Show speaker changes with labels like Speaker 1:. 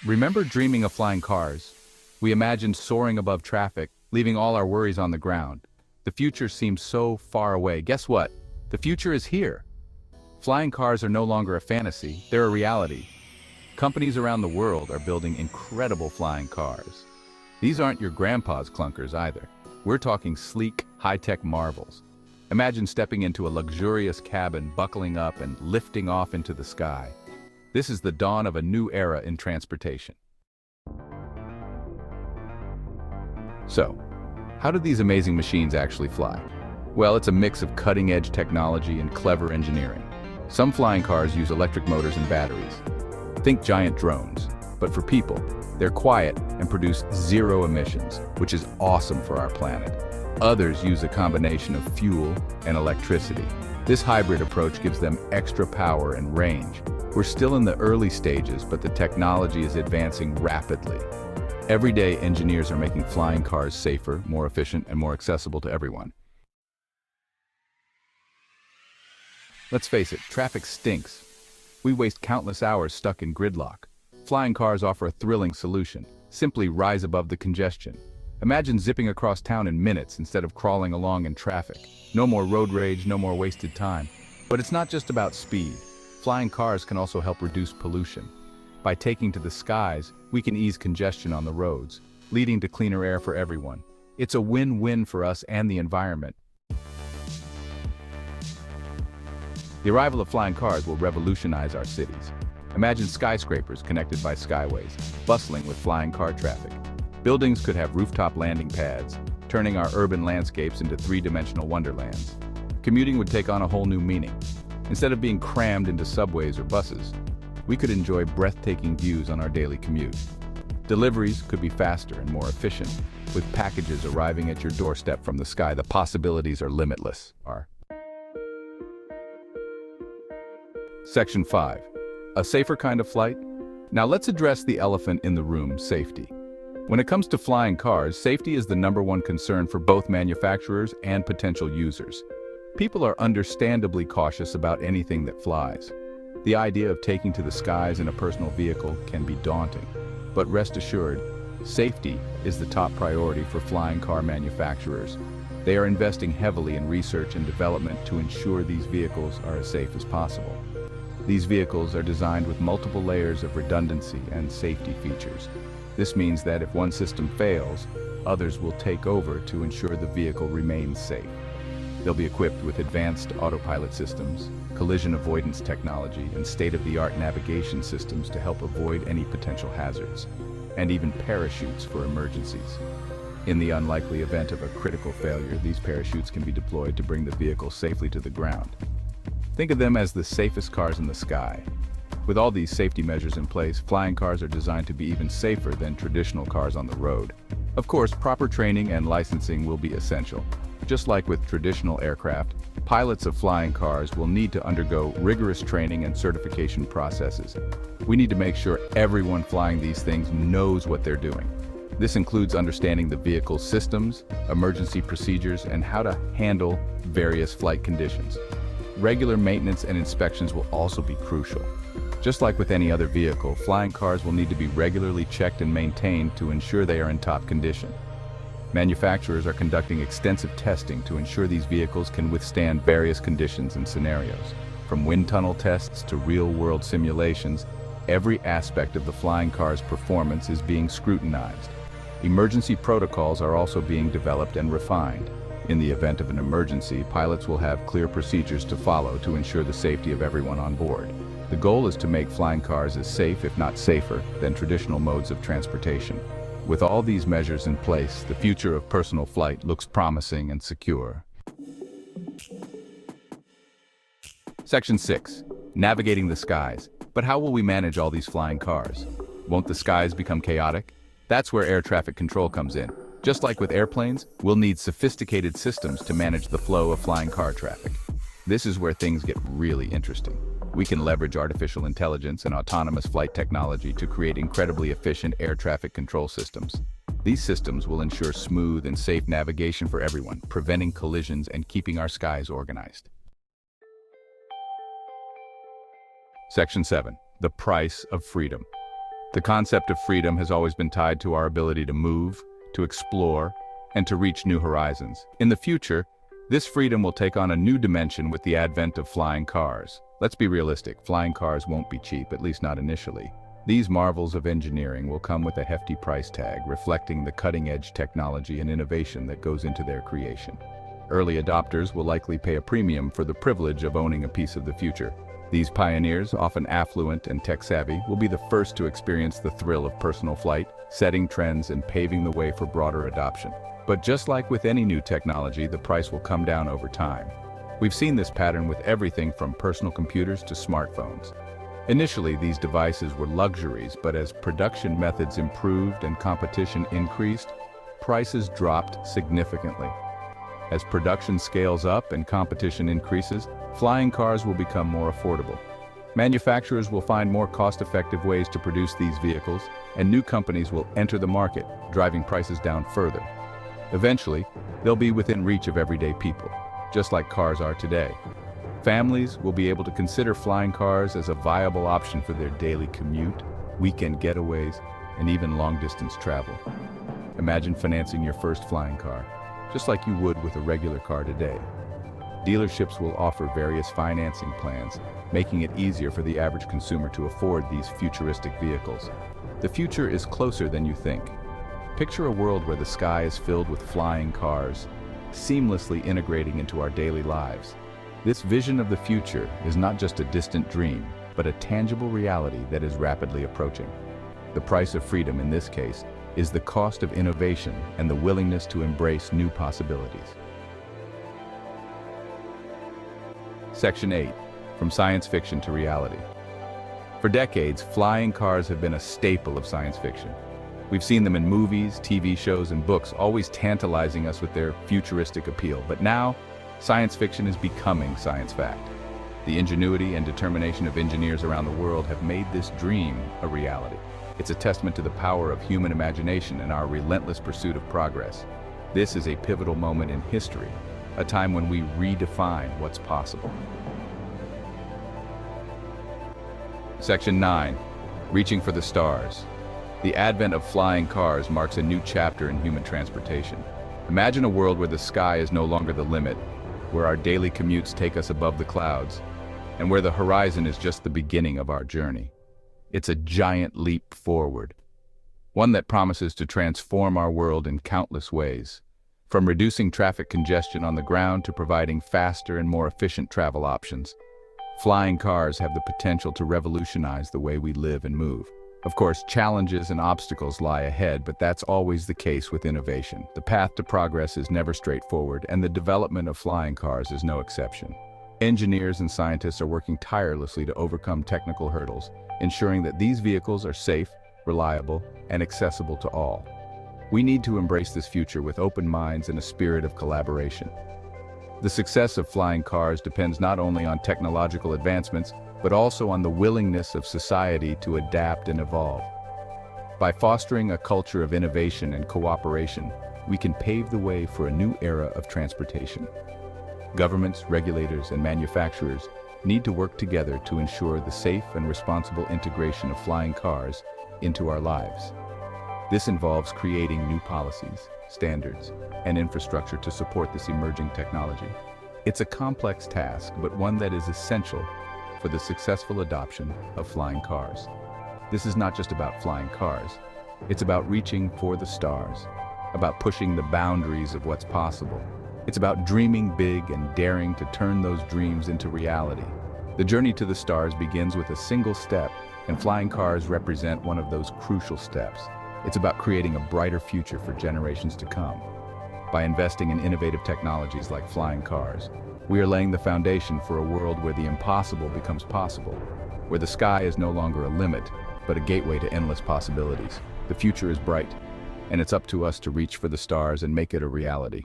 Speaker 1: Remember dreaming of flying cars? We imagined soaring above traffic, leaving all our worries on the ground. The future seems so far away. Guess what? The future is here. Flying cars are no longer a fantasy, they're a reality. Companies around the world are building incredible flying cars. These aren't your grandpa's clunkers either. We're talking sleek, high-tech marvels. Imagine stepping into a luxurious cabin, buckling up and lifting off into the sky. This is the dawn of a new era in transportation. So, how do these amazing machines actually fly? Well, it's a mix of cutting-edge technology and clever engineering. Some flying cars use electric motors and batteries. Think giant drones. But for people, they're quiet and produce zero emissions, which is awesome for our planet. Others use a combination of fuel and electricity. This hybrid approach gives them extra power and range. We're still in the early stages, but the technology is advancing rapidly. Every day, engineers are making flying cars safer, more efficient, and more accessible to everyone. Let's face it, traffic stinks. We waste countless hours stuck in gridlock. Flying cars offer a thrilling solution. Simply rise above the congestion. Imagine zipping across town in minutes instead of crawling along in traffic. No more road rage, no more wasted time. But it's not just about speed. Flying cars can also help reduce pollution. By taking to the skies, we can ease congestion on the roads, leading to cleaner air for everyone. It's a win-win for us and the environment. The arrival of flying cars will revolutionize our cities. Imagine skyscrapers connected by skyways, bustling with flying car traffic. Buildings could have rooftop landing pads, turning our urban landscapes into three-dimensional wonderlands. Commuting would take on a whole new meaning. Instead of being crammed into subways or buses, we could enjoy breathtaking views on our daily commute. Deliveries could be faster and more efficient, with packages arriving at your doorstep from the sky. The possibilities are limitless. Section 5. A safer kind of flight? Now let's address the elephant in the room, safety. When it comes to flying cars, safety is the #1 concern for both manufacturers and potential users. People are understandably cautious about anything that flies. The idea of taking to the skies in a personal vehicle can be daunting, but rest assured, safety is the top priority for flying car manufacturers. They are investing heavily in research and development to ensure these vehicles are as safe as possible. These vehicles are designed with multiple layers of redundancy and safety features. This means that if one system fails, others will take over to ensure the vehicle remains safe. They'll be equipped with advanced autopilot systems, collision avoidance technology, and state-of-the-art navigation systems to help avoid any potential hazards, and even parachutes for emergencies. In the unlikely event of a critical failure, these parachutes can be deployed to bring the vehicle safely to the ground. Think of them as the safest cars in the sky. With all these safety measures in place, flying cars are designed to be even safer than traditional cars on the road. Of course, proper training and licensing will be essential. Just like with traditional aircraft, pilots of flying cars will need to undergo rigorous training and certification processes. We need to make sure everyone flying these things knows what they're doing. This includes understanding the vehicle's systems, emergency procedures, and how to handle various flight conditions. Regular maintenance and inspections will also be crucial. Just like with any other vehicle, flying cars will need to be regularly checked and maintained to ensure they are in top condition. Manufacturers are conducting extensive testing to ensure these vehicles can withstand various conditions and scenarios. From wind tunnel tests to real-world simulations, every aspect of the flying car's performance is being scrutinized. Emergency protocols are also being developed and refined. In the event of an emergency, pilots will have clear procedures to follow to ensure the safety of everyone on board. The goal is to make flying cars as safe, if not safer, than traditional modes of transportation. With all these measures in place, the future of personal flight looks promising and secure. Section 6. Navigating the skies. But how will we manage all these flying cars? Won't the skies become chaotic? That's where air traffic control comes in. Just like with airplanes, we'll need sophisticated systems to manage the flow of flying car traffic. This is where things get really interesting. We can leverage artificial intelligence and autonomous flight technology to create incredibly efficient air traffic control systems. These systems will ensure smooth and safe navigation for everyone, preventing collisions and keeping our skies organized. Section 7. The price of freedom. The concept of freedom has always been tied to our ability to move, to explore, and to reach new horizons. In the future, this freedom will take on a new dimension with the advent of flying cars. Let's be realistic, flying cars won't be cheap, at least not initially. These marvels of engineering will come with a hefty price tag, reflecting the cutting-edge technology and innovation that goes into their creation. Early adopters will likely pay a premium for the privilege of owning a piece of the future. These pioneers, often affluent and tech-savvy, will be the first to experience the thrill of personal flight, setting trends and paving the way for broader adoption. But just like with any new technology, the price will come down over time. We've seen this pattern with everything from personal computers to smartphones. Initially, these devices were luxuries, but as production methods improved and competition increased, prices dropped significantly. As production scales up and competition increases, flying cars will become more affordable. Manufacturers will find more cost-effective ways to produce these vehicles, and new companies will enter the market, driving prices down further. Eventually, they'll be within reach of everyday people, just like cars are today. Families will be able to consider flying cars as a viable option for their daily commute, weekend getaways, and even long-distance travel. Imagine financing your first flying car, just like you would with a regular car today. Dealerships will offer various financing plans, making it easier for the average consumer to afford these futuristic vehicles. The future is closer than you think. Picture a world where the sky is filled with flying cars, seamlessly integrating into our daily lives. This vision of the future is not just a distant dream, but a tangible reality that is rapidly approaching. The price of freedom in this case is the cost of innovation and the willingness to embrace new possibilities. Section 8. From science fiction to reality. For decades, flying cars have been a staple of science fiction. We've seen them in movies, TV shows, and books, always tantalizing us with their futuristic appeal. But now, science fiction is becoming science fact. The ingenuity and determination of engineers around the world have made this dream a reality. It's a testament to the power of human imagination and our relentless pursuit of progress. This is a pivotal moment in history, a time when we redefine what's possible. Section 9. Reaching for the stars. The advent of flying cars marks a new chapter in human transportation. Imagine a world where the sky is no longer the limit, where our daily commutes take us above the clouds, and where the horizon is just the beginning of our journey. It's a giant leap forward, one that promises to transform our world in countless ways, from reducing traffic congestion on the ground to providing faster and more efficient travel options. Flying cars have the potential to revolutionize the way we live and move. Of course, challenges and obstacles lie ahead, but that's always the case with innovation. The path to progress is never straightforward, and the development of flying cars is no exception. Engineers and scientists are working tirelessly to overcome technical hurdles, ensuring that these vehicles are safe, reliable, and accessible to all. We need to embrace this future with open minds and a spirit of collaboration. The success of flying cars depends not only on technological advancements, but also on the willingness of society to adapt and evolve. By fostering a culture of innovation and cooperation, we can pave the way for a new era of transportation. Governments, regulators, and manufacturers need to work together to ensure the safe and responsible integration of flying cars into our lives. This involves creating new policies, standards, and infrastructure to support this emerging technology. It's a complex task, but one that is essential for the successful adoption of flying cars. This is not just about flying cars. It's about reaching for the stars, about pushing the boundaries of what's possible. It's about dreaming big and daring to turn those dreams into reality. The journey to the stars begins with a single step, and flying cars represent one of those crucial steps. It's about creating a brighter future for generations to come. By investing in innovative technologies like flying cars, we are laying the foundation for a world where the impossible becomes possible, where the sky is no longer a limit, but a gateway to endless possibilities. The future is bright, and it's up to us to reach for the stars and make it a reality.